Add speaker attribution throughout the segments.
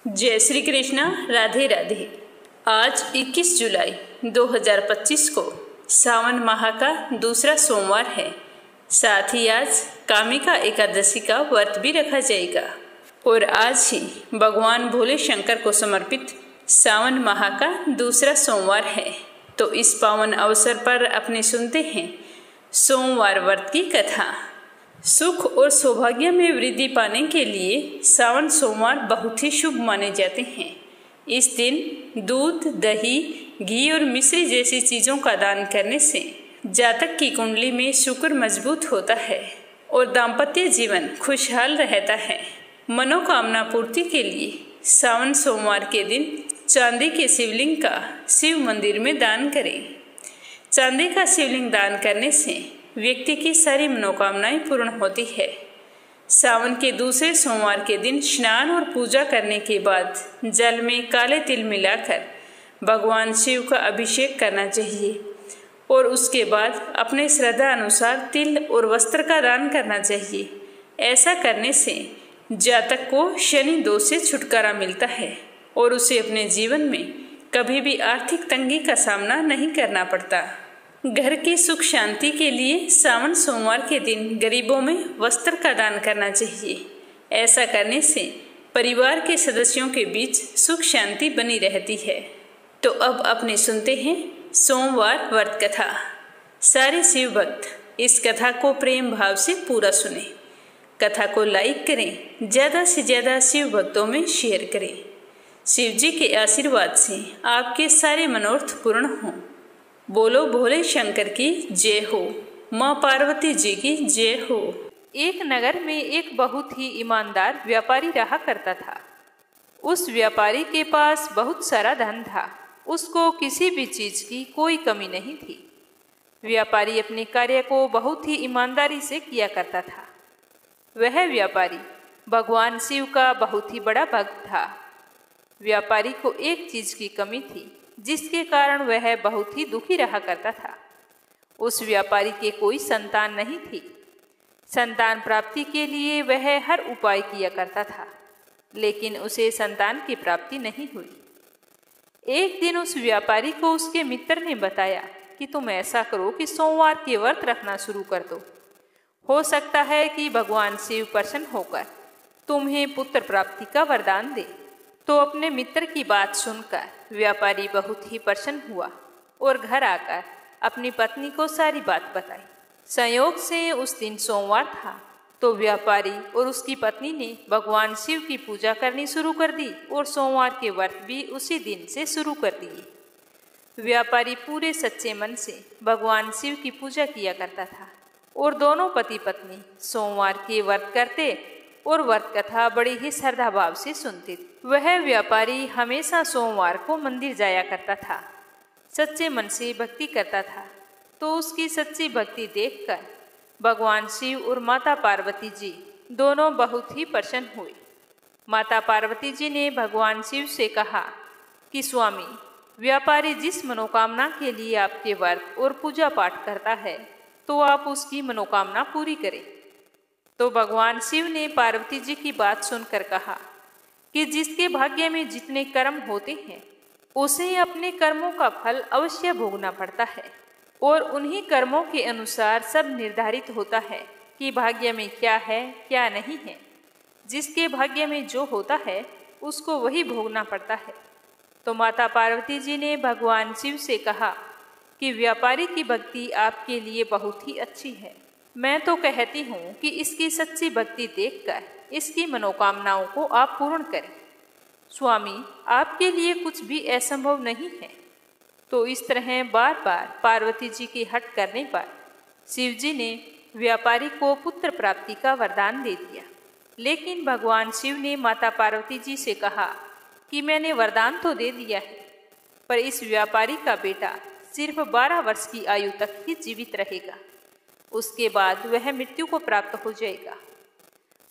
Speaker 1: जय श्री कृष्णा। राधे राधे। आज 21 जुलाई 2025 को सावन माह का दूसरा सोमवार है। साथ ही आज कामिका एकादशी का व्रत भी रखा जाएगा और आज ही भगवान भोले शंकर को समर्पित सावन माह का दूसरा सोमवार है। तो इस पावन अवसर पर अपने सुनते हैं सोमवार व्रत की कथा। सुख और सौभाग्य में वृद्धि पाने के लिए सावन सोमवार बहुत ही शुभ माने जाते हैं। इस दिन दूध, दही, घी और मिश्री जैसी चीज़ों का दान करने से जातक की कुंडली में शुक्र मजबूत होता है और दाम्पत्य जीवन खुशहाल रहता है। मनोकामना पूर्ति के लिए सावन सोमवार के दिन चांदी के शिवलिंग का शिव मंदिर में दान करें। चांदी का शिवलिंग दान करने से व्यक्ति की सारी मनोकामनाएं पूर्ण होती है। सावन के दूसरे सोमवार के दिन स्नान और पूजा करने के बाद जल में काले तिल मिलाकर भगवान शिव का अभिषेक करना चाहिए और उसके बाद अपने श्रद्धा अनुसार तिल और वस्त्र का दान करना चाहिए। ऐसा करने से जातक को शनि दोष से छुटकारा मिलता है और उसे अपने जीवन में कभी भी आर्थिक तंगी का सामना नहीं करना पड़ता। घर की सुख शांति के लिए सावन सोमवार के दिन गरीबों में वस्त्र का दान करना चाहिए। ऐसा करने से परिवार के सदस्यों के बीच सुख शांति बनी रहती है। तो अब अपने सुनते हैं सोमवार व्रत कथा। सारे शिव भक्त इस कथा को प्रेम भाव से पूरा सुने। कथा को लाइक करें, ज़्यादा से ज़्यादा शिव भक्तों में शेयर करें। शिव जी के आशीर्वाद से आपके सारे मनोरथ पूर्ण हों। बोलो भोले शंकर की जय हो, माँ पार्वती जी की जय हो।
Speaker 2: एक नगर में एक बहुत ही ईमानदार व्यापारी रहा करता था। उस व्यापारी के पास बहुत सारा धन था। उसको किसी भी चीज़ की कोई कमी नहीं थी। व्यापारी अपने कार्य को बहुत ही ईमानदारी से किया करता था। वह व्यापारी भगवान शिव का बहुत ही बड़ा भक्त था। व्यापारी को एक चीज़ की कमी थी जिसके कारण वह बहुत ही दुखी रहा करता था। उस व्यापारी के कोई संतान नहीं थी। संतान प्राप्ति के लिए वह हर उपाय किया करता था, लेकिन उसे संतान की प्राप्ति नहीं हुई। एक दिन उस व्यापारी को उसके मित्र ने बताया कि तुम ऐसा करो कि सोमवार के व्रत रखना शुरू कर दो। हो सकता है कि भगवान शिव प्रसन्न होकर तुम्हें पुत्र प्राप्ति का वरदान दे। तो अपने मित्र की बात सुनकर व्यापारी बहुत ही प्रसन्न हुआ और घर आकर अपनी पत्नी को सारी बात बताई। संयोग से उस दिन सोमवार था, तो व्यापारी और उसकी पत्नी ने भगवान शिव की पूजा करनी शुरू कर दी और सोमवार के व्रत भी उसी दिन से शुरू कर दिए। व्यापारी पूरे सच्चे मन से भगवान शिव की पूजा किया करता था और दोनों पति पत्नी सोमवार के व्रत करते और व्रत कथा बड़ी ही श्रद्धा भाव से सुनते थे। वह व्यापारी हमेशा सोमवार को मंदिर जाया करता था, सच्चे मन से भक्ति करता था। तो उसकी सच्ची भक्ति देखकर भगवान शिव और माता पार्वती जी दोनों बहुत ही प्रसन्न हुए। माता पार्वती जी ने भगवान शिव से कहा कि स्वामी, व्यापारी जिस मनोकामना के लिए आपके व्रत और पूजा पाठ करता है, तो आप उसकी मनोकामना पूरी करें। तो भगवान शिव ने पार्वती जी की बात सुनकर कहा कि जिसके भाग्य में जितने कर्म होते हैं उसे अपने कर्मों का फल अवश्य भोगना पड़ता है और उन्हीं कर्मों के अनुसार सब निर्धारित होता है कि भाग्य में क्या है क्या नहीं है। जिसके भाग्य में जो होता है उसको वही भोगना पड़ता है। तो माता पार्वती जी ने भगवान शिव से कहा कि व्यापारी की भक्ति आपके लिए बहुत ही अच्छी है। मैं तो कहती हूँ कि इसकी सच्ची भक्ति देखकर इसकी मनोकामनाओं को आप पूर्ण करें। स्वामी, आपके लिए कुछ भी असंभव नहीं है। तो इस तरह बार बार पार्वती जी के हट करने पर शिव जी ने व्यापारी को पुत्र प्राप्ति का वरदान दे दिया। लेकिन भगवान शिव ने माता पार्वती जी से कहा कि मैंने वरदान तो दे दिया है, पर इस व्यापारी का बेटा सिर्फ 12 वर्ष की आयु तक ही जीवित रहेगा। उसके बाद वह मृत्यु को प्राप्त हो जाएगा।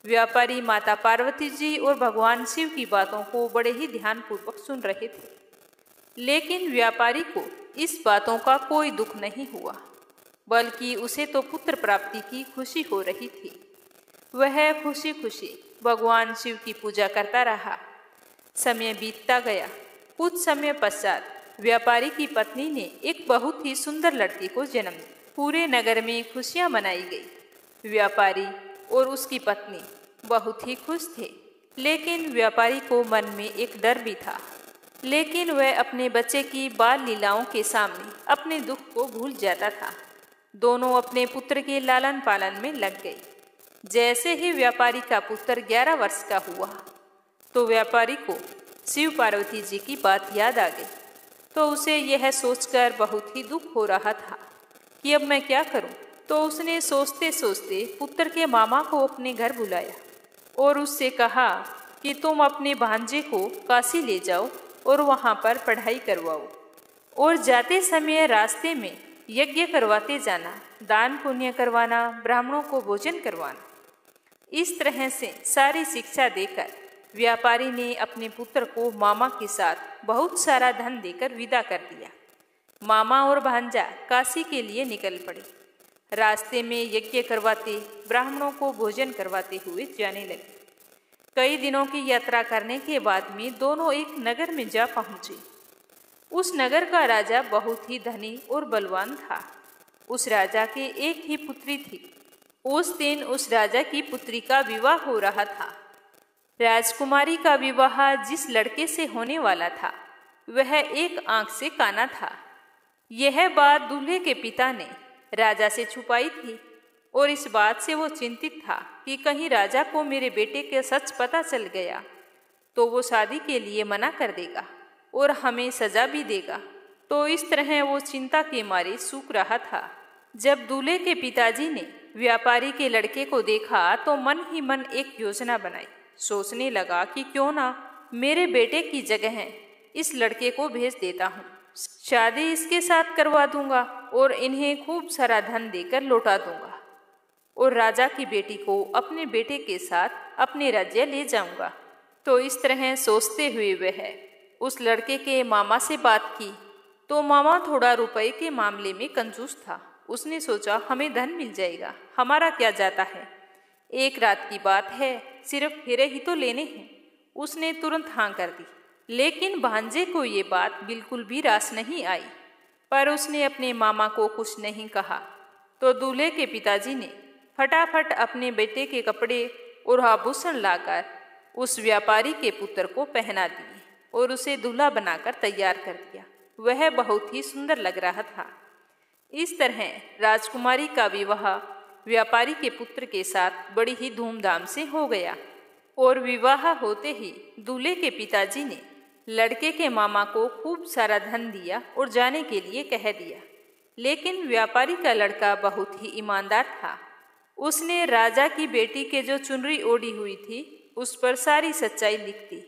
Speaker 2: व्यापारी माता पार्वती जी और भगवान शिव की बातों को बड़े ही ध्यानपूर्वक सुन रहे थे, लेकिन व्यापारी को इस बातों का कोई दुख नहीं हुआ, बल्कि उसे तो पुत्र प्राप्ति की खुशी हो रही थी। वह खुशी खुशी भगवान शिव की पूजा करता रहा। समय बीतता गया। कुछ समय पश्चात व्यापारी की पत्नी ने एक बहुत ही सुंदर लड़की को जन्म दिया। पूरे नगर में खुशियां मनाई गई। व्यापारी और उसकी पत्नी बहुत ही खुश थे, लेकिन व्यापारी को मन में एक डर भी था। लेकिन वह अपने बच्चे की बाल लीलाओं के सामने अपने दुख को भूल जाता था। दोनों अपने पुत्र के लालन पालन में लग गए। जैसे ही व्यापारी का पुत्र 11 वर्ष का हुआ तो व्यापारी को शिव पार्वती जी की बात याद आ गई। तो उसे यह सोचकर बहुत ही दुख हो रहा था कि अब मैं क्या करूं। तो उसने सोचते सोचते पुत्र के मामा को अपने घर बुलाया और उससे कहा कि तुम अपने भांजे को काशी ले जाओ और वहां पर पढ़ाई करवाओ, और जाते समय रास्ते में यज्ञ करवाते जाना, दान पुण्य करवाना, ब्राह्मणों को भोजन करवाना। इस तरह से सारी शिक्षा देकर व्यापारी ने अपने पुत्र को मामा के साथ बहुत सारा धन देकर विदा कर दिया। मामा और भांजा काशी के लिए निकल पड़े। रास्ते में यज्ञ करवाते, ब्राह्मणों को भोजन करवाते हुए जाने लगे। कई दिनों की यात्रा करने के बाद में दोनों एक नगर में जा पहुंचे। उस नगर का राजा बहुत ही धनी और बलवान था। उस राजा के एक ही पुत्री थी। उस दिन उस राजा की पुत्री का विवाह हो रहा था। राजकुमारी का विवाह जिस लड़के से होने वाला था वह एक आंख से काना था। यह बात दूल्हे के पिता ने राजा से छुपाई थी और इस बात से वो चिंतित था कि कहीं राजा को मेरे बेटे के सच पता चल गया तो वो शादी के लिए मना कर देगा और हमें सजा भी देगा। तो इस तरह वो चिंता के मारे सूख रहा था। जब दूल्हे के पिताजी ने व्यापारी के लड़के को देखा तो मन ही मन एक योजना बनाई। सोचने लगा कि क्यों ना मेरे बेटे की जगह इस लड़के को भेज देता हूँ, शादी इसके साथ करवा दूंगा और इन्हें खूब सारा धन देकर लौटा दूंगा और राजा की बेटी को अपने बेटे के साथ अपने राज्य ले जाऊंगा। तो इस तरह सोचते हुए वह उस लड़के के मामा से बात की। तो मामा थोड़ा रुपए के मामले में कंजूस था। उसने सोचा हमें धन मिल जाएगा, हमारा क्या जाता है, एक रात की बात है, सिर्फ फेरे ही तो लेने हैं। उसने तुरंत हाँ कर दी। लेकिन भांजे को ये बात बिल्कुल भी रास नहीं आई, पर उसने अपने मामा को कुछ नहीं कहा। तो दूल्हे के पिताजी ने फटाफट अपने बेटे के कपड़े और आभूषण लाकर उस व्यापारी के पुत्र को पहना दिए और उसे दूल्हा बनाकर तैयार कर दिया। वह बहुत ही सुंदर लग रहा था। इस तरह राजकुमारी का विवाह व्यापारी के पुत्र के साथ बड़ी ही धूमधाम से हो गया और विवाह होते ही दूल्हे के पिताजी ने लड़के के मामा को खूब सारा धन दिया और जाने के लिए कह दिया। लेकिन व्यापारी का लड़का बहुत ही ईमानदार था। उसने राजा की बेटी के जो चुनरी ओढ़ी हुई थी उस पर सारी सच्चाई लिख दी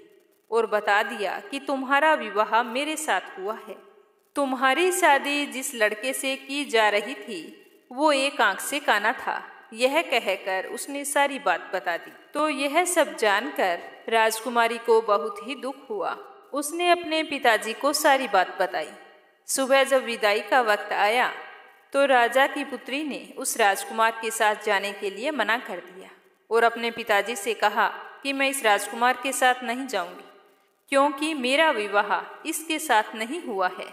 Speaker 2: और बता दिया कि तुम्हारा विवाह मेरे साथ हुआ है। तुम्हारी शादी जिस लड़के से की जा रही थी वो एक आंख से काना था। यह कहकर उसने सारी बात बता दी। तो यह सब जानकर राजकुमारी को बहुत ही दुख हुआ। उसने अपने पिताजी को सारी बात बताई। सुबह जब विदाई का वक्त आया तो राजा की पुत्री ने उस राजकुमार के साथ जाने के लिए मना कर दिया और अपने पिताजी से कहा कि मैं इस राजकुमार के साथ नहीं जाऊंगी क्योंकि मेरा विवाह इसके साथ नहीं हुआ है।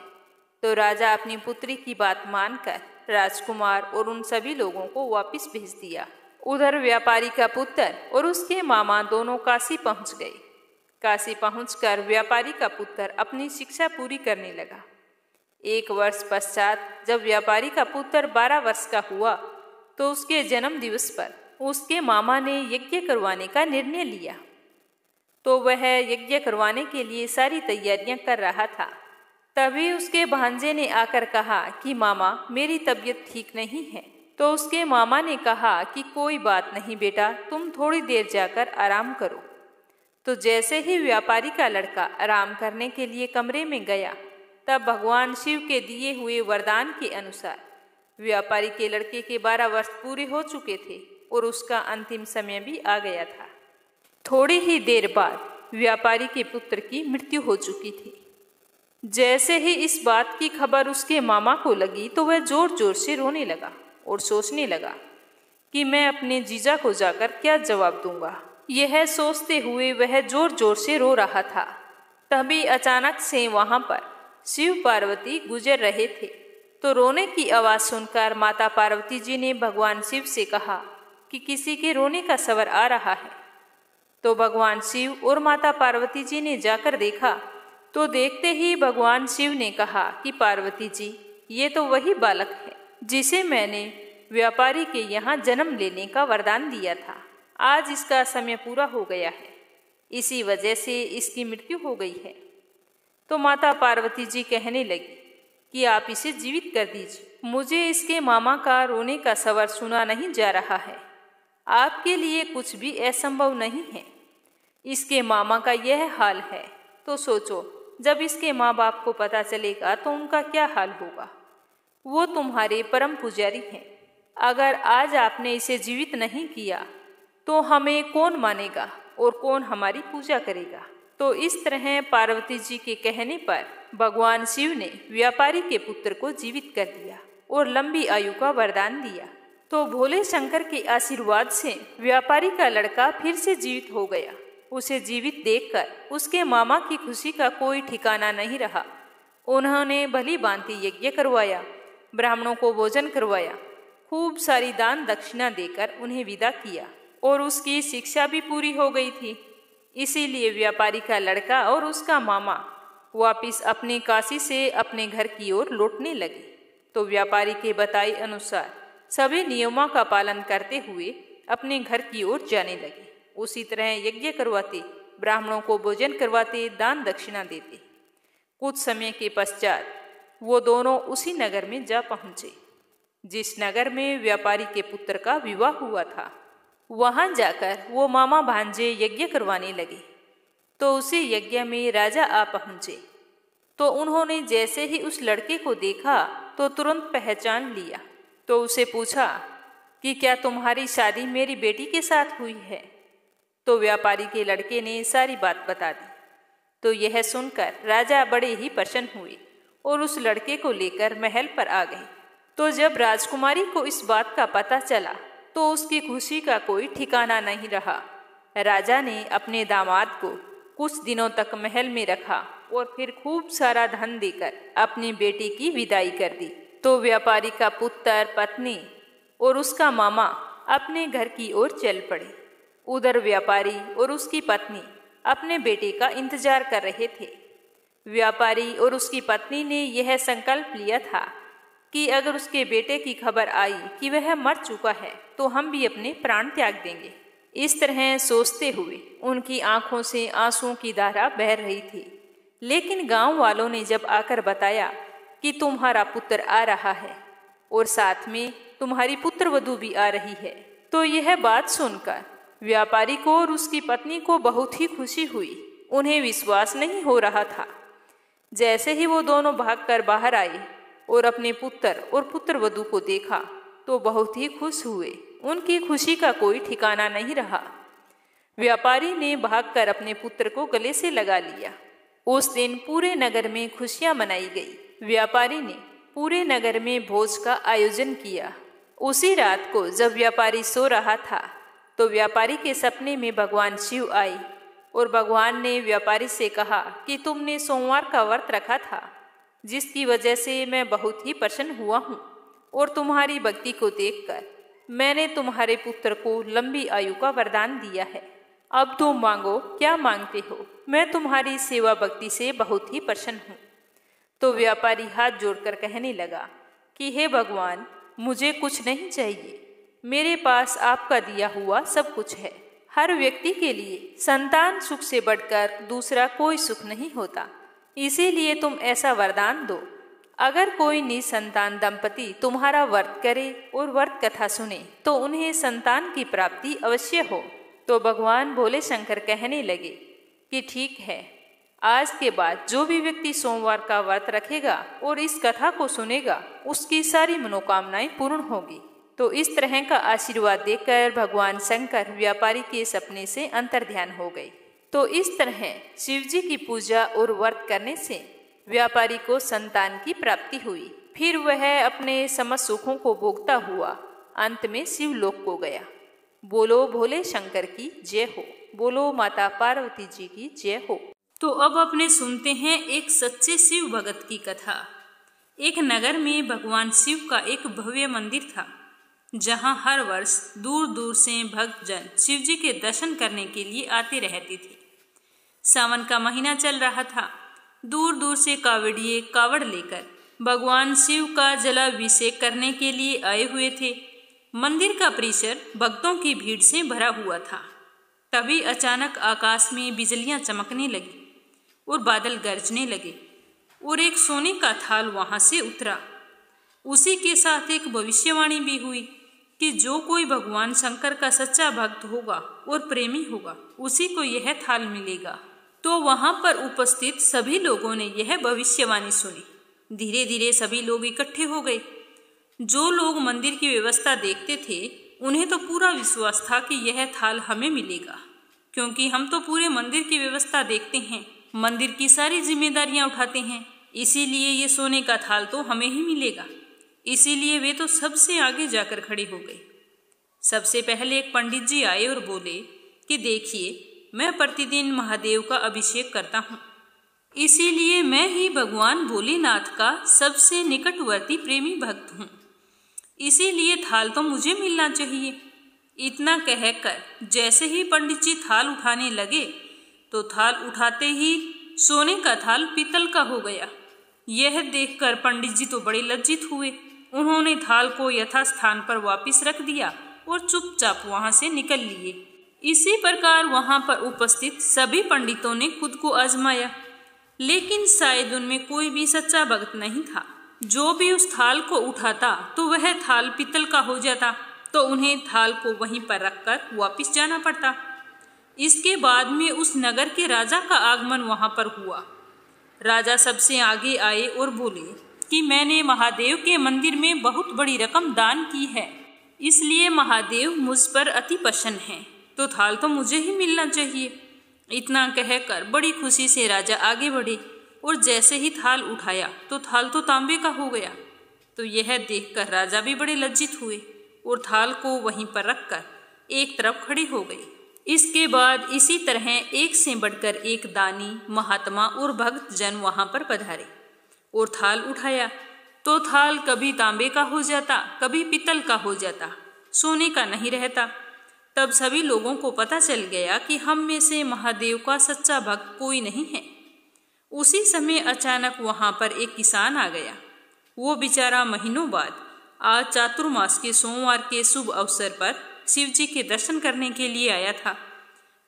Speaker 2: तो राजा अपनी पुत्री की बात मानकर राजकुमार और उन सभी लोगों को वापस भेज दिया। उधर व्यापारी का पुत्र और उसके मामा दोनों काशी पहुंच गए। काशी पहुंचकर व्यापारी का पुत्र अपनी शिक्षा पूरी करने लगा। 1 वर्ष पश्चात जब व्यापारी का पुत्र 12 वर्ष का हुआ तो उसके जन्म दिवस पर उसके मामा ने यज्ञ करवाने का निर्णय लिया। तो वह यज्ञ करवाने के लिए सारी तैयारियां कर रहा था। तभी उसके भांजे ने आकर कहा कि मामा मेरी तबीयत ठीक नहीं है। तो उसके मामा ने कहा कि कोई बात नहीं बेटा, तुम थोड़ी देर जाकर आराम करो। तो जैसे ही व्यापारी का लड़का आराम करने के लिए कमरे में गया तब भगवान शिव के दिए हुए वरदान के अनुसार व्यापारी के लड़के के 12 वर्ष पूरे हो चुके थे और उसका अंतिम समय भी आ गया था। थोड़ी ही देर बाद व्यापारी के पुत्र की मृत्यु हो चुकी थी। जैसे ही इस बात की खबर उसके मामा को लगी तो वह जोर जोर से रोने लगा और सोचने लगा कि मैं अपने जीजा को जाकर क्या जवाब दूंगा। यह सोचते हुए वह जोर जोर से रो रहा था। तभी अचानक से वहां पर शिव पार्वती गुजर रहे थे। तो रोने की आवाज़ सुनकर माता पार्वती जी ने भगवान शिव से कहा कि किसी के रोने का स्वर आ रहा है। तो भगवान शिव और माता पार्वती जी ने जाकर देखा तो देखते ही भगवान शिव ने कहा कि पार्वती जी, ये तो वही बालक है जिसे मैंने व्यापारी के यहाँ जन्म लेने का वरदान दिया था। आज इसका समय पूरा हो गया है, इसी वजह से इसकी मृत्यु हो गई है। तो माता पार्वती जी कहने लगी कि आप इसे जीवित कर दीजिए, मुझे इसके मामा का रोने का स्वर सुना नहीं जा रहा है। आपके लिए कुछ भी असंभव नहीं है। इसके मामा का यह हाल है तो सोचो, जब इसके माँ बाप को पता चलेगा तो उनका क्या हाल होगा। वो तुम्हारे परम पुजारी हैं। अगर आज आपने इसे जीवित नहीं किया तो हमें कौन मानेगा और कौन हमारी पूजा करेगा। तो इस तरह पार्वती जी के कहने पर भगवान शिव ने व्यापारी के पुत्र को जीवित कर दिया और लंबी आयु का वरदान दिया। तो भोले शंकर के आशीर्वाद से व्यापारी का लड़का फिर से जीवित हो गया। उसे जीवित देखकर उसके मामा की खुशी का कोई ठिकाना नहीं रहा। उन्होंने भली भांति यज्ञ करवाया, ब्राह्मणों को भोजन करवाया, खूब सारी दान दक्षिणा देकर उन्हें विदा किया और उसकी शिक्षा भी पूरी हो गई थी। इसीलिए व्यापारी का लड़का और उसका मामा वापिस अपने काशी से अपने घर की ओर लौटने लगे। तो व्यापारी के बताए अनुसार सभी नियमों का पालन करते हुए अपने घर की ओर जाने लगे। उसी तरह यज्ञ करवाते, ब्राह्मणों को भोजन करवाते, दान दक्षिणा देते। कुछ समय के पश्चात वो दोनों उसी नगर में जा पहुँचे जिस नगर में व्यापारी के पुत्र का विवाह हुआ था। वहां जाकर वो मामा भांजे यज्ञ करवाने लगे। तो उसी यज्ञ में राजा आ पहुँचे। तो उन्होंने जैसे ही उस लड़के को देखा तो तुरंत पहचान लिया। तो उसे पूछा कि क्या तुम्हारी शादी मेरी बेटी के साथ हुई है। तो व्यापारी के लड़के ने सारी बात बता दी। तो यह सुनकर राजा बड़े ही प्रसन्न हुए और उस लड़के को लेकर महल पर आ गए। तो जब राजकुमारी को इस बात का पता चला तो उसकी खुशी का कोई ठिकाना नहीं रहा। राजा ने अपने दामाद को कुछ दिनों तक महल में रखा और फिर खूब सारा धन देकर अपनी बेटी की विदाई कर दी। तो व्यापारी का पुत्र, पत्नी और उसका मामा अपने घर की ओर चल पड़े। उधर व्यापारी और उसकी पत्नी अपने बेटे का इंतजार कर रहे थे। व्यापारी और उसकी पत्नी ने यह संकल्प लिया था कि अगर उसके बेटे की खबर आई कि वह मर चुका है तो हम भी अपने प्राण त्याग देंगे। इस तरह सोचते हुए उनकी आंखों से आंसुओं की धारा बह रही थी। लेकिन गांव वालों ने जब आकर बताया कि तुम्हारा पुत्र आ रहा है और साथ में तुम्हारी पुत्रवधू भी आ रही है, तो यह बात सुनकर व्यापारी को और उसकी पत्नी को बहुत ही खुशी हुई। उन्हें विश्वास नहीं हो रहा था। जैसे ही वो दोनों भागकर बाहर आए और अपने पुत्र और पुत्रवधू को देखा तो बहुत ही खुश हुए। उनकी खुशी का कोई ठिकाना नहीं रहा। व्यापारी ने भागकर अपने पुत्र को गले से लगा लिया। उस दिन पूरे नगर में खुशियां मनाई गई। व्यापारी ने पूरे नगर में भोज का आयोजन किया। उसी रात को जब व्यापारी सो रहा था तो व्यापारी के सपने में भगवान शिव आए और भगवान ने व्यापारी से कहा कि तुमने सोमवार का व्रत रखा था, जिसकी वजह से मैं बहुत ही प्रसन्न हुआ हूँ और तुम्हारी भक्ति को देखकर मैंने तुम्हारे पुत्र को लंबी आयु का वरदान दिया है। अब तुम मांगो, क्या मांगते हो। मैं तुम्हारी सेवा भक्ति से बहुत ही प्रसन्न हूँ। तो व्यापारी हाथ जोड़कर कहने लगा कि हे भगवान, मुझे कुछ नहीं चाहिए। मेरे पास आपका दिया हुआ सब कुछ है। हर व्यक्ति के लिए संतान सुख से बढ़कर दूसरा कोई सुख नहीं होता, इसीलिए तुम ऐसा वरदान दो। अगर कोई निसंतान दंपति तुम्हारा व्रत करे और व्रत कथा सुने तो उन्हें संतान की प्राप्ति अवश्य हो। तो भगवान भोले शंकर कहने लगे कि ठीक है, आज के बाद जो भी व्यक्ति सोमवार का व्रत रखेगा और इस कथा को सुनेगा उसकी सारी मनोकामनाएं पूर्ण होगी। तो इस तरह का आशीर्वाद देकर भगवान शंकर व्यापारी के सपने से अंतर्ध्यान हो गए। तो इस तरह शिव जी की पूजा और व्रत करने से व्यापारी को संतान की प्राप्ति हुई। फिर वह अपने समस्त सुखों को भोगता हुआ अंत में शिवलोक को गया। बोलो भोले शंकर की जय हो। बोलो माता पार्वती जी की जय हो।
Speaker 1: तो अब अपने सुनते हैं एक सच्चे शिव भगत की कथा। एक नगर में भगवान शिव का एक भव्य मंदिर था, जहां हर वर्ष दूर दूर से भक्तजन शिव जी के दर्शन करने के लिए आते रहते थे। सावन का महीना चल रहा था। दूर दूर से कावड़िए कावड़ लेकर भगवान शिव का जलाभिषेक करने के लिए आए हुए थे। मंदिर का परिसर भक्तों की भीड़ से भरा हुआ था। तभी अचानक आकाश में बिजलियां चमकने लगी और बादल गरजने लगे और एक सोने का थाल वहां से उतरा। उसी के साथ एक भविष्यवाणी भी हुई कि जो कोई भगवान शंकर का सच्चा भक्त होगा और प्रेमी होगा, उसी को यह थाल मिलेगा। तो वहां पर उपस्थित सभी लोगों ने यह भविष्यवाणी सुनी। धीरे धीरे सभी लोग इकट्ठे हो गए। जो लोग मंदिर की व्यवस्था देखते थे, उन्हें तो पूरा विश्वास था कि यह थाल हमें मिलेगा, क्योंकि हम तो पूरे मंदिर की व्यवस्था देखते हैं, मंदिर की सारी जिम्मेदारियां उठाते हैं, इसीलिए ये सोने का थाल तो हमें ही मिलेगा। इसीलिए वे तो सबसे आगे जाकर खड़े हो गए। सबसे पहले एक पंडित जी आए और बोले कि देखिए, मैं प्रतिदिन महादेव का अभिषेक करता हूँ, इसीलिए मैं ही भगवान भोलेनाथ का सबसे निकटवर्ती प्रेमी भक्त हूँ, इसीलिए थाल तो मुझे मिलना चाहिए। इतना कहकर जैसे ही पंडित जी थाल उठाने लगे, तो थाल उठाते ही सोने का थाल पीतल का हो गया। यह देखकर पंडित जी तो बड़े लज्जित हुए। उन्होंने थाल को यथास्थान पर वापस रख दिया और चुपचाप वहां से निकल लिए। इसी प्रकार वहां पर उपस्थित सभी पंडितों ने खुद को आजमाया, लेकिन शायद उनमें कोई भी सच्चा भक्त नहीं था। जो भी उस थाल को उठाता तो वह थाल पीतल का हो जाता, तो उन्हें थाल को वहीं पर रखकर वापस जाना पड़ता। इसके बाद में उस नगर के राजा का आगमन वहां पर हुआ। राजा सबसे आगे आए और बोले कि मैंने महादेव के मंदिर में बहुत बड़ी रकम दान की है, इसलिए महादेव मुझ पर अति प्रसन्न हैं, तो थाल तो मुझे ही मिलना चाहिए। इतना कहकर बड़ी खुशी से राजा आगे बढ़े और जैसे ही थाल उठाया तो थाल तो तांबे का हो गया। तो यह देखकर राजा भी बड़े लज्जित हुए और थाल को वहीं पर रखकर एक तरफ खड़े हो गए। इसके बाद इसी तरह एक से बढ़कर एक दानी, महात्मा और भक्त जन वहां पर पधारे और थाल उठाया तो थाल कभी तांबे का हो जाता, कभी पीतल का हो जाता, सोने का नहीं रहता। तब सभी लोगों को पता चल गया कि हम में से महादेव का सच्चा भक्त कोई नहीं है। उसी समय अचानक वहां पर एक किसान आ गया। वो बेचारा महीनों बाद आज चातुर्मास के सोमवार के शुभ अवसर पर शिव जी के दर्शन करने के लिए आया था।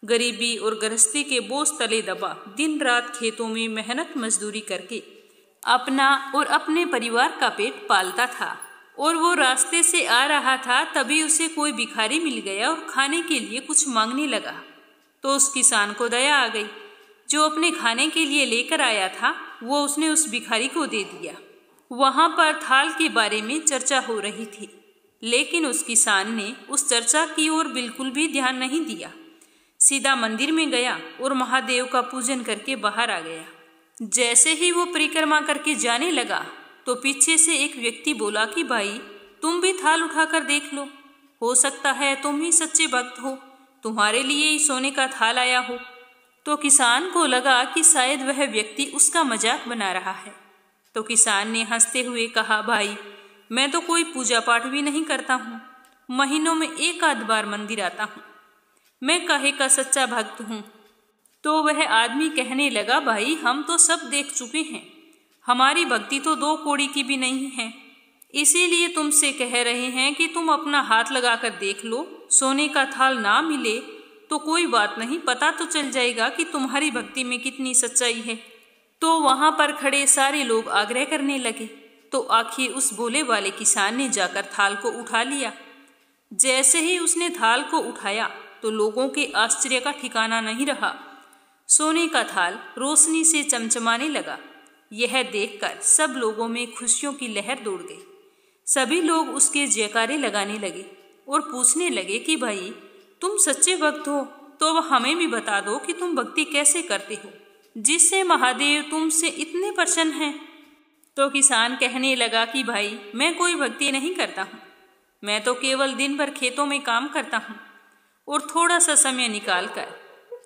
Speaker 1: गरीबी और गृहस्थी के बोझ तले दबा दिन रात खेतों में मेहनत मजदूरी करके अपना और अपने परिवार का पेट पालता था। और वो रास्ते से आ रहा था, तभी उसे कोई भिखारी मिल गया और खाने के लिए कुछ मांगने लगा। तो उस किसान को दया आ गई। जो अपने खाने के लिए लेकर आया था, वो उसने उस भिखारी को दे दिया। वहां पर थाल के बारे में चर्चा हो रही थी, लेकिन उस किसान ने उस चर्चा की ओर बिल्कुल भी ध्यान नहीं दिया। सीधा मंदिर में गया और महादेव का पूजन करके बाहर आ गया। जैसे ही वो परिक्रमा करके जाने लगा, तो पीछे से एक व्यक्ति बोला कि भाई, तुम भी थाल उठाकर देख लो, हो सकता है तुम ही सच्चे भक्त हो, तुम्हारे लिए ही सोने का थाल आया हो। तो किसान को लगा कि शायद वह व्यक्ति उसका मजाक बना रहा है। तो किसान ने हंसते हुए कहा, भाई, मैं तो कोई पूजा पाठ भी नहीं करता हूँ, महीनों में एक आध बार मंदिर आता हूँ, मैं काहे का सच्चा भक्त हूँ। तो वह आदमी कहने लगा, भाई, हम तो सब देख चुके हैं, हमारी भक्ति तो 2 कौड़ी की भी नहीं है, इसीलिए तुमसे कह रहे हैं कि तुम अपना हाथ लगाकर देख लो। सोने का थाल ना मिले तो कोई बात नहीं, पता तो चल जाएगा कि तुम्हारी भक्ति में कितनी सच्चाई है। तो वहां पर खड़े सारे लोग आग्रह करने लगे। तो आखिर उस भोले वाले किसान ने जाकर थाल को उठा लिया। जैसे ही उसने थाल को उठाया तो लोगों के आश्चर्य का ठिकाना नहीं रहा। सोने का थाल रोशनी से चमचमाने लगा। यह देखकर सब लोगों में खुशियों की लहर दौड़ गई। सभी लोग उसके जयकारे लगाने लगे और पूछने लगे कि भाई, तुम सच्चे भक्त हो तो अब हमें भी बता दो कि तुम भक्ति कैसे करते हो, जिससे महादेव तुमसे इतने प्रसन्न हैं। तो किसान कहने लगा कि भाई, मैं कोई भक्ति नहीं करता हूँ, मैं तो केवल दिन भर खेतों में काम करता हूँ और थोड़ा सा समय निकालकर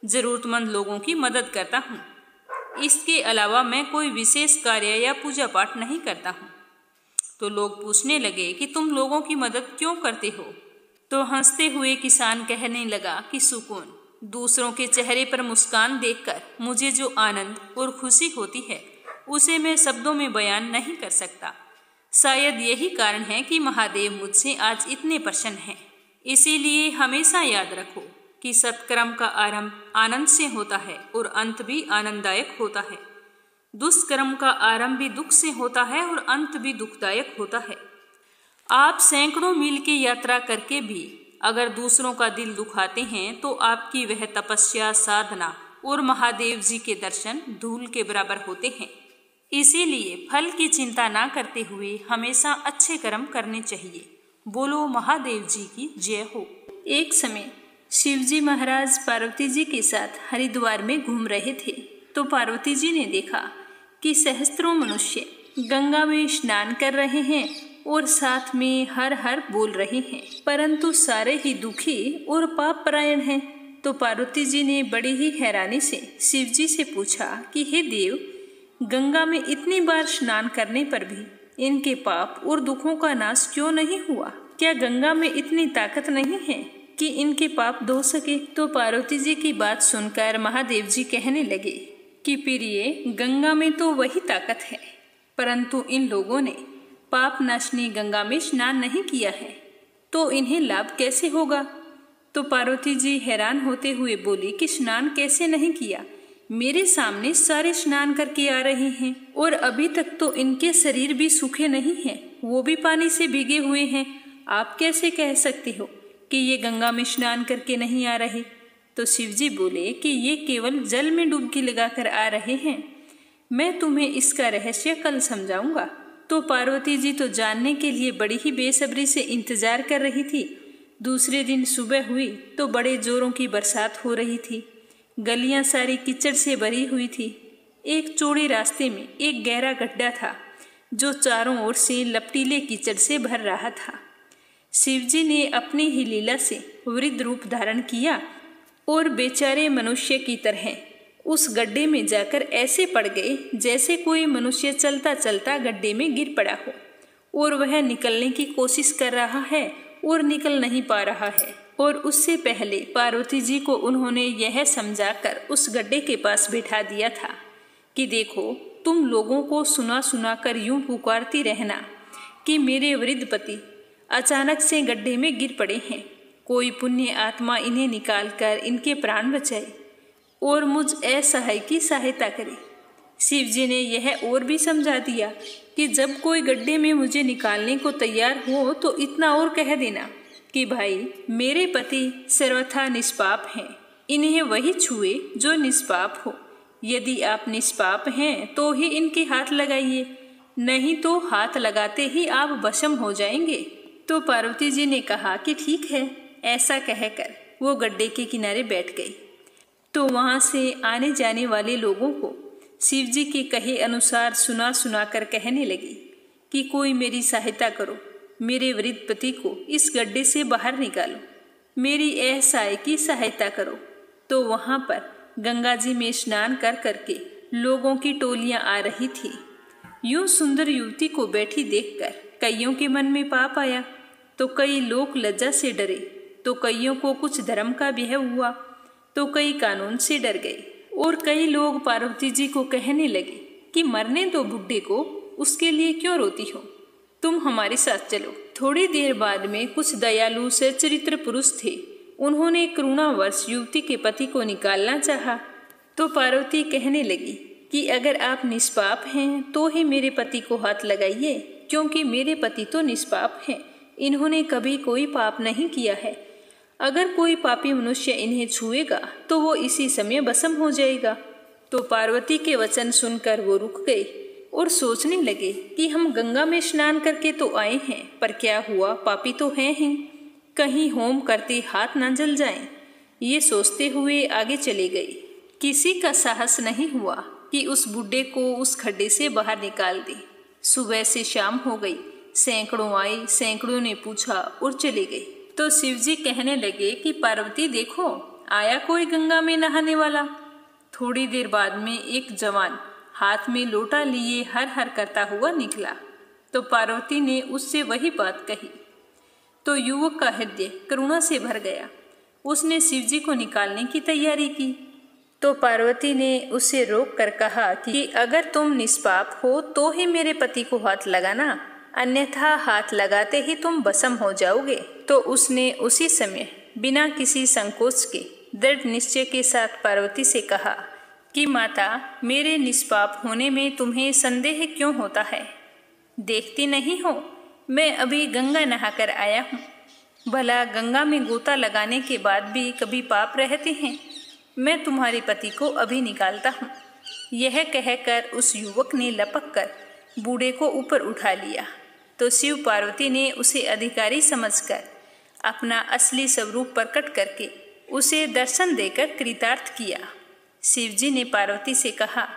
Speaker 1: जरूरतमंद लोगों की मदद करता हूँ। इसके अलावा मैं कोई विशेष कार्य या पूजा पाठ नहीं करता हूँ। तो लोग पूछने लगे कि तुम लोगों की मदद क्यों करते हो? तो हंसते हुए किसान कहने लगा कि सुकून, दूसरों के चेहरे पर मुस्कान देखकर मुझे जो आनंद और खुशी होती है उसे मैं शब्दों में बयान नहीं कर सकता। शायद यही कारण है कि महादेव मुझसे आज इतने प्रसन्न हैं। इसीलिए हमेशा याद रखो कि सत्कर्म का आरंभ आनंद से होता है और अंत भी आनंददायक होता है। दुष्कर्म का आरंभ भी दुख से होता है और अंत भी दुखदायक होता है। आप सैकड़ों मील की यात्रा करके भी अगर दूसरों का दिल दुखाते हैं तो आपकी वह तपस्या, साधना और महादेव जी के दर्शन धूल के बराबर होते हैं। इसीलिए फल की चिंता ना करते हुए हमेशा अच्छे कर्म करने चाहिए। बोलो महादेव जी की जय हो। एक समय शिवजी महाराज पार्वती जी के साथ हरिद्वार में घूम रहे थे तो पार्वती जी ने देखा कि सहस्त्रों मनुष्य गंगा में स्नान कर रहे हैं और साथ में हर हर बोल रहे हैं, परंतु सारे ही दुखी और पाप परायण हैं। तो पार्वती जी ने बड़ी ही हैरानी से शिवजी से पूछा कि हे देव, गंगा में इतनी बार स्नान करने पर भी इनके पाप और दुखों का नाश क्यों नहीं हुआ? क्या गंगा में इतनी ताकत नहीं है कि इनके पाप धो सके? तो पार्वती जी की बात सुनकर महादेव जी कहने लगे कि प्रिय, गंगा में तो वही ताकत है, परंतु इन लोगों ने पाप नाशनी गंगा में स्नान नहीं किया है, तो इन्हें लाभ कैसे होगा? तो पार्वती जी हैरान होते हुए बोली कि स्नान कैसे नहीं किया? मेरे सामने सारे स्नान करके आ रहे हैं और अभी तक तो इनके शरीर भी सूखे नहीं हैं, वो भी पानी से भीगे हुए हैं। आप कैसे कह सकते हो कि ये गंगा में स्नान करके नहीं आ रहे? तो शिवजी बोले कि ये केवल जल में डुबकी लगाकर आ रहे हैं। मैं तुम्हें इसका रहस्य कल समझाऊंगा। तो पार्वती जी तो जानने के लिए बड़ी ही बेसब्री से इंतजार कर रही थी। दूसरे दिन सुबह हुई तो बड़े जोरों की बरसात हो रही थी। गलियां सारी कीचड़ से भरी हुई थी। एक चौड़े रास्ते में एक गहरा गड्ढा था जो चारों ओर से लपटीले कीचड़ से भर रहा था। शिवजी ने अपनी ही लीला से वृद्ध रूप धारण किया और बेचारे मनुष्य की तरह उस गड्ढे में जाकर ऐसे पड़ गए जैसे कोई मनुष्य चलता चलता गड्ढे में गिर पड़ा हो और वह निकलने की कोशिश कर रहा है और निकल नहीं पा रहा है। और उससे पहले पार्वती जी को उन्होंने यह समझाकर उस गड्ढे के पास बिठा दिया था कि देखो, तुम लोगों को सुना सुना कर यूं पुकारती रहना कि मेरे वृद्ध पति अचानक से गड्ढे में गिर पड़े हैं, कोई पुण्य आत्मा इन्हें निकालकर इनके प्राण बचाए और मुझ असहाय की सहायता करे। शिवजी ने यह और भी समझा दिया कि जब कोई गड्ढे में मुझे निकालने को तैयार हो तो इतना और कह देना कि भाई, मेरे पति सर्वथा निष्पाप हैं, इन्हें वही छुए जो निष्पाप हो। यदि आप निष्पाप हैं तो ही इनके हाथ लगाइए, नहीं तो हाथ लगाते ही आप वशम हो जाएंगे। तो पार्वती जी ने कहा कि ठीक है। ऐसा कहकर वो गड्ढे के किनारे बैठ गई। तो वहां से आने जाने वाले लोगों को शिवजी के कहे अनुसार सुना सुना कर कहने लगी कि कोई मेरी सहायता करो, मेरे वृद्ध पति को इस गड्ढे से बाहर निकालो, मेरी असहाय की सहायता करो। तो वहां पर गंगा जी में स्नान कर करके लोगों की टोलियां आ रही थी। यूं सुंदर युवती को बैठी देखकर कईयों के मन में पाप आया, तो कई लोग लज्जा से डरे, तो कईयों को कुछ धर्म का भय हुआ, तो कई कानून से डर गए और कई लोग पार्वती जी को कहने लगे कि मरने दो बुड्ढे को, उसके लिए क्यों रोती हो, तुम हमारे साथ चलो। थोड़ी देर बाद में कुछ दयालु सच्चरित्र पुरुष थे, उन्होंने करुणावश युवती के पति को निकालना चाहा। तो पार्वती कहने लगी कि अगर आप निष्पाप हैं तो ही मेरे पति को हाथ लगाइए, क्योंकि मेरे पति तो निष्पाप हैं, इन्होंने कभी कोई पाप नहीं किया है। अगर कोई पापी मनुष्य इन्हें छुएगा तो वो इसी समय भस्म हो जाएगा। तो पार्वती के वचन सुनकर वो रुक गए और सोचने लगे कि हम गंगा में स्नान करके तो आए हैं, पर क्या हुआ, पापी तो हैं ही, कहीं होम करते हाथ न जल जाएं। ये सोचते हुए आगे चले गए। किसी का साहस नहीं हुआ कि उस बुड्ढे को उस खड्डे से बाहर निकाल दे। सुबह से शाम हो गई, सैकड़ों आए, सैकड़ों ने पूछा और चले गए। तो शिवजी कहने लगे कि पार्वती देखो, आया कोई गंगा में नहाने वाला। थोड़ी देर बाद में एक जवान हाथ में लोटा लिए हर हर करता हुआ निकला तो पार्वती ने उससे वही बात कही तो युवक का हृदय करुणा से भर गया। उसने शिवजी को निकालने की तैयारी की तो पार्वती ने उसे रोक कर कहा कि अगर तुम निष्पाप हो तो ही मेरे पति को हाथ लगाना, अन्यथा हाथ लगाते ही तुम भस्म हो जाओगे। तो उसने उसी समय बिना किसी संकोच के दृढ़ निश्चय के साथ पार्वती से कहा कि माता, मेरे निष्पाप होने में तुम्हें संदेह क्यों होता है? देखती नहीं हो मैं अभी गंगा नहाकर आया हूँ। भला गंगा में गोता लगाने के बाद भी कभी पाप रहते हैं? मैं तुम्हारे पति को अभी निकालता हूँ। यह कहकर उस युवक ने लपक कर बूढ़े को ऊपर उठा लिया तो शिव पार्वती ने उसे अधिकारी समझकर अपना असली स्वरूप प्रकट करके उसे दर्शन देकर कृतार्थ किया। शिवजी ने पार्वती से कहा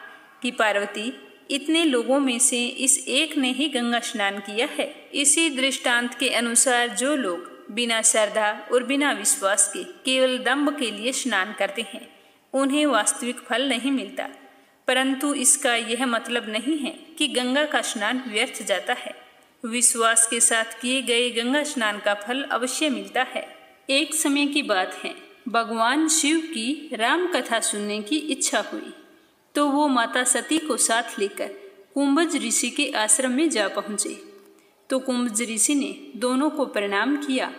Speaker 1: कि पार्वती, इतने लोगों में से इस एक ने ही गंगा स्नान किया है। इसी दृष्टांत के अनुसार जो लोग बिना श्रद्धा और बिना विश्वास के केवल दंभ के लिए स्नान करते हैं उन्हें वास्तविक फल नहीं मिलता, परंतु इसका यह मतलब नहीं है कि गंगा का स्नान व्यर्थ जाता है। विश्वास के साथ किए गए गंगा स्नान का फल अवश्य मिलता है। एक समय की बात है, भगवान शिव की राम कथा सुनने की इच्छा हुई तो वो माता सती को साथ लेकर कुंभज ऋषि के आश्रम में जा पहुँचे। तो कुंभज ऋषि ने दोनों को प्रणाम किया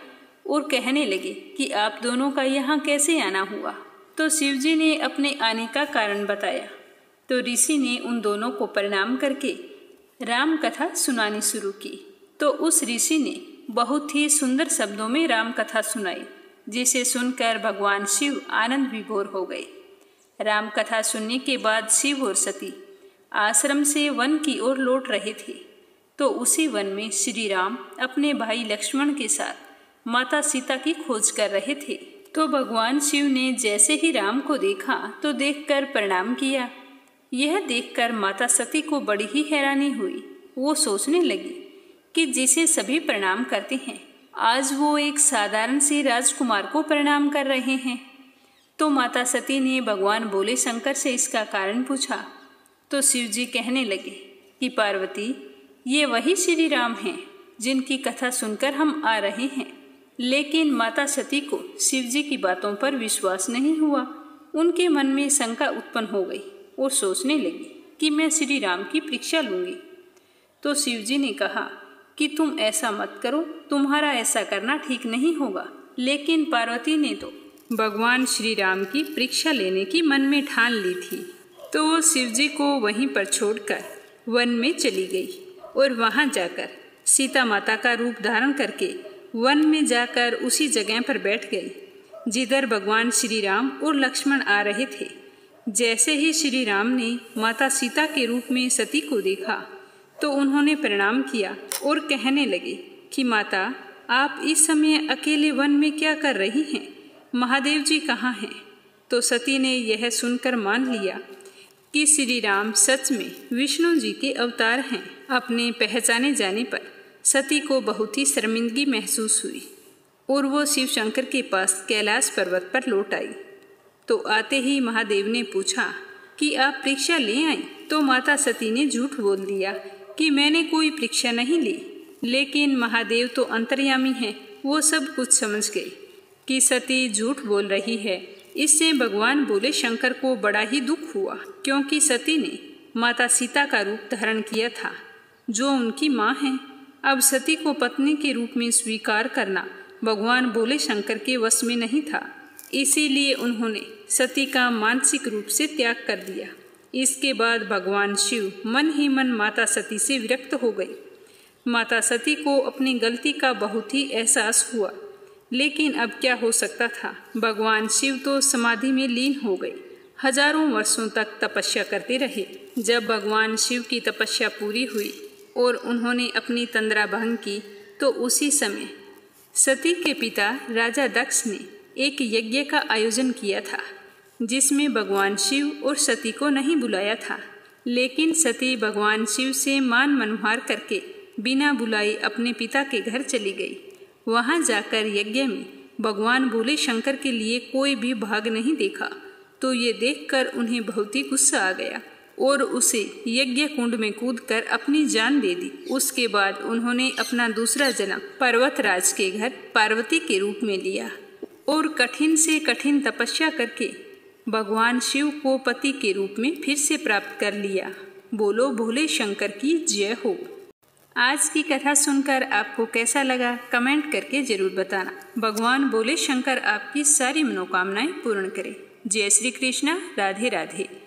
Speaker 1: और कहने लगे कि आप दोनों का यहाँ कैसे आना हुआ। तो शिवजी ने अपने आने का कारण बताया तो ऋषि ने उन दोनों को प्रणाम करके राम कथा सुनानी शुरू की। तो उस ऋषि ने बहुत ही सुंदर शब्दों में राम कथा सुनाई, जिसे सुनकर भगवान शिव आनंद विभोर हो गए। राम कथा सुनने के बाद शिव और सती आश्रम से वन की ओर लौट रहे थे तो उसी वन में श्री राम अपने भाई लक्ष्मण के साथ माता सीता की खोज कर रहे थे। तो भगवान शिव ने जैसे ही राम को देखा तो देखकर प्रणाम किया। यह देखकर माता सती को बड़ी ही हैरानी हुई। वो सोचने लगी कि जिसे सभी प्रणाम करते हैं आज वो एक साधारण से राजकुमार को प्रणाम कर रहे हैं। तो माता सती ने भगवान भोले शंकर से इसका कारण पूछा तो शिवजी कहने लगे कि पार्वती, ये वही श्री राम हैं जिनकी कथा सुनकर हम आ रहे हैं। लेकिन माता सती को शिवजी की बातों पर विश्वास नहीं हुआ। उनके मन में शंका उत्पन्न हो गई और सोचने लगी कि मैं श्री राम की परीक्षा लूंगी। तो शिवजी ने कहा कि तुम ऐसा मत करो, तुम्हारा ऐसा करना ठीक नहीं होगा। लेकिन पार्वती ने तो भगवान श्री राम की परीक्षा लेने की मन में ठान ली थी। तो वो शिवजी को वहीं पर छोड़कर वन में चली गई और वहां जाकर सीता माता का रूप धारण करके वन में जाकर उसी जगह पर बैठ गई जिधर भगवान श्री राम और लक्ष्मण आ रहे थे। जैसे ही श्री राम ने माता सीता के रूप में सती को देखा तो उन्होंने प्रणाम किया और कहने लगे कि माता, आप इस समय अकेले वन में क्या कर रही हैं? महादेव जी कहाँ हैं? तो सती ने यह सुनकर मान लिया कि श्री राम सच में विष्णु जी के अवतार हैं। अपने पहचाने जाने पर सती को बहुत ही शर्मिंदगी महसूस हुई और वो शिव शंकर के पास कैलाश पर्वत पर लौट आई। तो आते ही महादेव ने पूछा कि आप परीक्षा ले आई? तो माता सती ने झूठ बोल दिया कि मैंने कोई परीक्षा नहीं ली। लेकिन महादेव तो अंतर्यामी हैं, वो सब कुछ समझ गए कि सती झूठ बोल रही है। इससे भगवान भोले शंकर को बड़ा ही दुख हुआ क्योंकि सती ने माता सीता का रूप धारण किया था जो उनकी माँ है। अब सती को पत्नी के रूप में स्वीकार करना भगवान भोले शंकर के वश में नहीं था, इसीलिए उन्होंने सती का मानसिक रूप से त्याग कर दिया। इसके बाद भगवान शिव मन ही मन माता सती से विरक्त हो गई। माता सती को अपनी गलती का बहुत ही एहसास हुआ, लेकिन अब क्या हो सकता था। भगवान शिव तो समाधि में लीन हो गए, हजारों वर्षों तक तपस्या करते रहे। जब भगवान शिव की तपस्या पूरी हुई और उन्होंने अपनी तंद्रा भंग की तो उसी समय सती के पिता राजा दक्ष ने एक यज्ञ का आयोजन किया था जिसमें भगवान शिव और सती को नहीं बुलाया था। लेकिन सती भगवान शिव से मान मनमार करके बिना बुलाई अपने पिता के घर चली गई। वहां जाकर यज्ञ में भगवान भोले शंकर के लिए कोई भी भाग नहीं देखा तो ये देखकर उन्हें बहुत ही गुस्सा आ गया और उसे यज्ञ कुंड में कूदकर अपनी जान दे दी। उसके बाद उन्होंने अपना दूसरा जन्म पर्वतराज के घर पार्वती के रूप में लिया और कठिन से कठिन तपस्या करके भगवान शिव को पति के रूप में फिर से प्राप्त कर लिया। बोलो भोले शंकर की जय हो। आज की कथा सुनकर आपको कैसा लगा कमेंट करके जरूर बताना। भगवान भोले शंकर आपकी सारी मनोकामनाएं पूर्ण करें। जय श्री कृष्णा। राधे राधे।